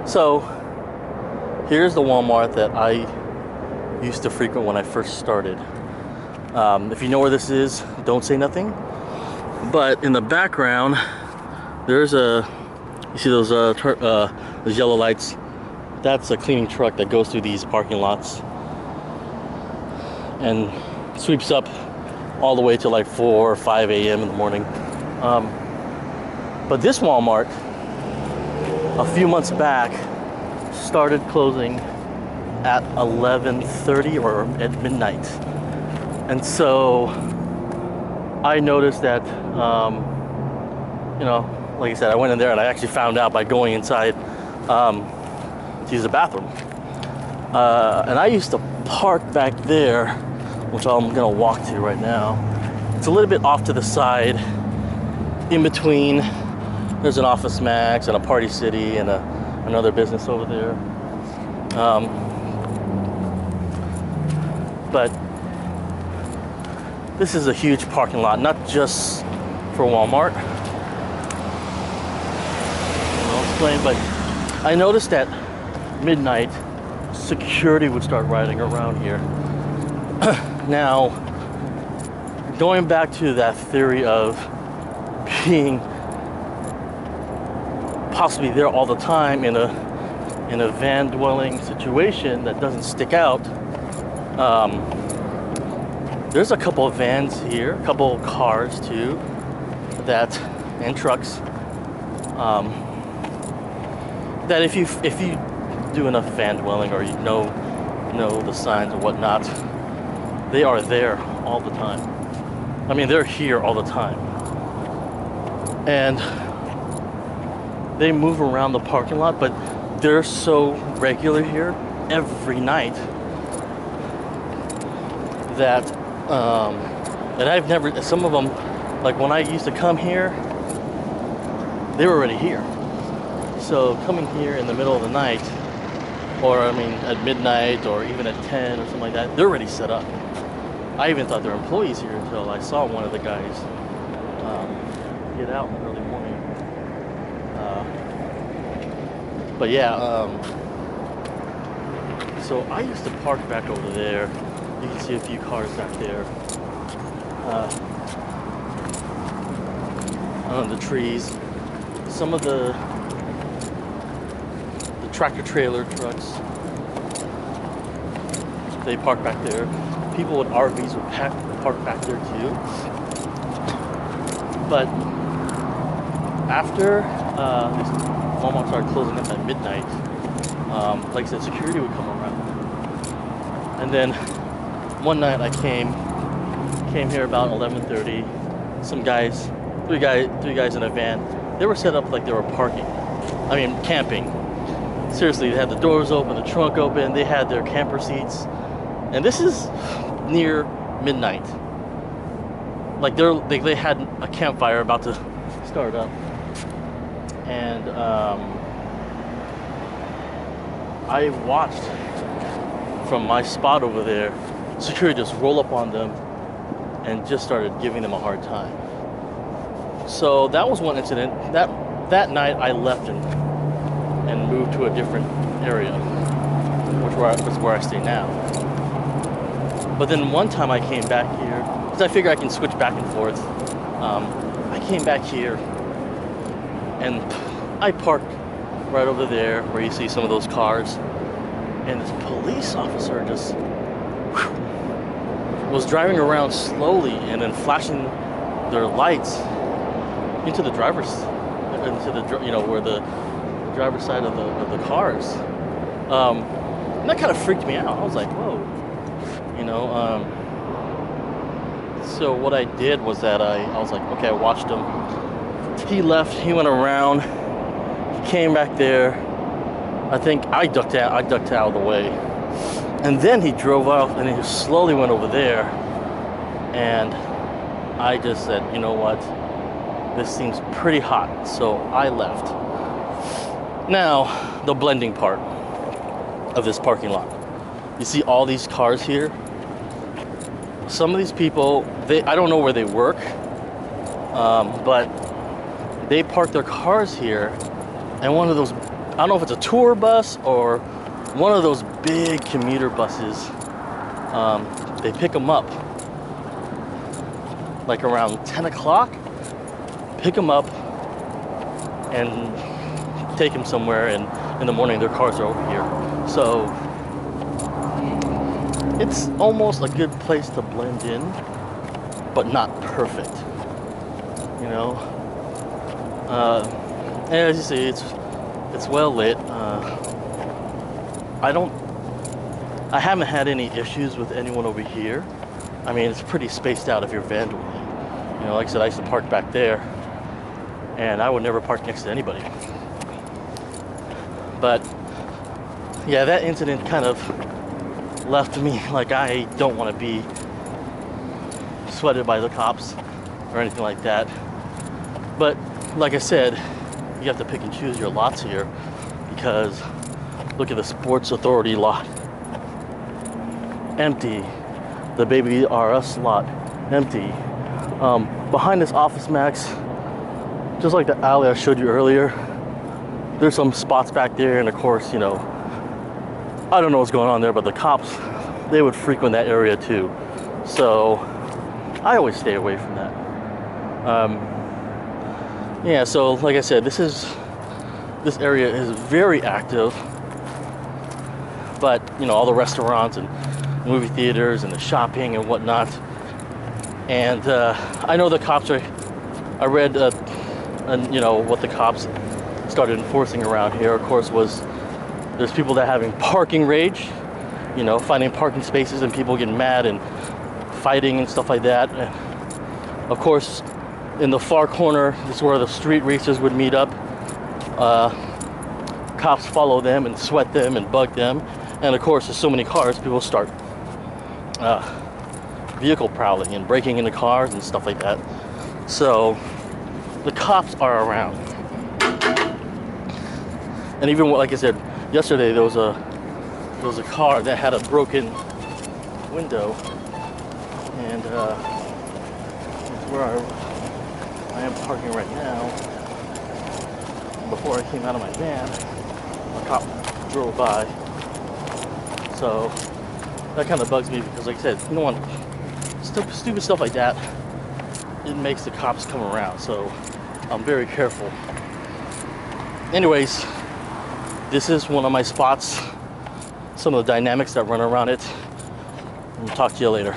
So here's the Walmart that I used to frequent when I first started. If you know where this is, don't say nothing. But in the background, there's you see those yellow lights? That's a cleaning truck that goes through these parking lots and sweeps up all the way to like 4 or 5 a.m. in the morning. But this Walmart, a few months back, started closing at 11:30 or at midnight. And so I noticed that, like I said, I went in there and I actually found out by going inside to use the bathroom. And I used to park back there, which I'm gonna walk to right now. It's a little bit off to the side, in between. There's an Office Max and a Party City and another business over there. But this is a huge parking lot, not just for Walmart. I'll explain, but I noticed at midnight, security would start riding around here. Now, going back to that theory of being possibly there all the time in a van dwelling situation that doesn't stick out. There's a couple of vans here, a couple of cars too, and trucks. That if you do enough van dwelling or you know the signs and whatnot, they are there all the time. I mean, they're here all the time. And they move around the parking lot, but they're so regular here every night that I've never, some of them, like when I used to come here, they were already here. So coming here in the middle of the night, or I mean at midnight or even at 10 or something like that, they're already set up. I even thought they were employees here until I saw one of the guys get out in the early morning. But yeah, so I used to park back over there. You can see a few cars back there. On the trees. Some of the tractor trailer trucks, they park back there. People with RVs would park back there too. But after Walmart started closing up at midnight, like I said, security would come around. And then one night I came here about 11:30. Some guys, three guys in a van. They were set up like they were camping. Seriously, they had the doors open, the trunk open, they had their camper seats. And this is near midnight. Like they had a campfire about to start up. And I watched from my spot over there, security just roll up on them and just started giving them a hard time. So that was one incident. That night I left and moved to a different area, which is where I stay now. But then one time I came back here, because I figure I can switch back and forth. I came back here and I parked right over there where you see some of those cars. And this police officer just was driving around slowly and then flashing their lights into the where the driver's side of the cars. And that kind of freaked me out. I was like, whoa, so what I did was that I was like, okay, I watched him. He left, he went around, he came back there. I think I ducked out of the way. And then he drove off and he slowly went over there. And I just said, you know what? This seems pretty hot. So I left. Now, the blending part of this parking lot. You see all these cars here? Some of these people, I don't know where they work, but they park their cars here, and one of those I don't know if it's a tour bus or one of those big commuter buses. They pick them up like around 10 o'clock, pick them up and take them somewhere, and in the morning their cars are over here. So it's almost a good place to blend in, but not perfect, you know. And as you see, it's well lit. I haven't had any issues with anyone over here. I mean, it's pretty spaced out if you're vandaling. You know, like I said, I used to park back there, and I would never park next to anybody. But yeah, that incident kind of left me like I don't want to be sweated by the cops or anything like that. But like I said, you have to pick and choose your lots here, because look at the Sports Authority lot. Empty. The Baby R Us lot. Empty. Behind this Office Max, just like the alley I showed you earlier, there's some spots back there, and of course, you know, I don't know what's going on there, but the cops, they would frequent that area too. So I always stay away from that. Yeah, so like I said, this area is very active, but you know, all the restaurants and movie theaters and the shopping and whatnot. And I know the cops are, I read and you know what the cops started enforcing around here, of course, was there's people that are having parking rage, you know, finding parking spaces and people getting mad and fighting and stuff like that. And of course, in the far corner, this is where the street racers would meet up. Cops follow them and sweat them and bug them. And of course, there's so many cars, people start vehicle prowling and breaking into cars and stuff like that. So the cops are around. And even like I said, yesterday there was a car that had a broken window, and that's where I am parking right now. And before I came out of my van, a cop drove by. So that kind of bugs me, because like I said, you don't want stupid stuff like that. It makes the cops come around, so I'm very careful. Anyways, this is one of my spots, some of the dynamics that run around it. I'll talk to you later.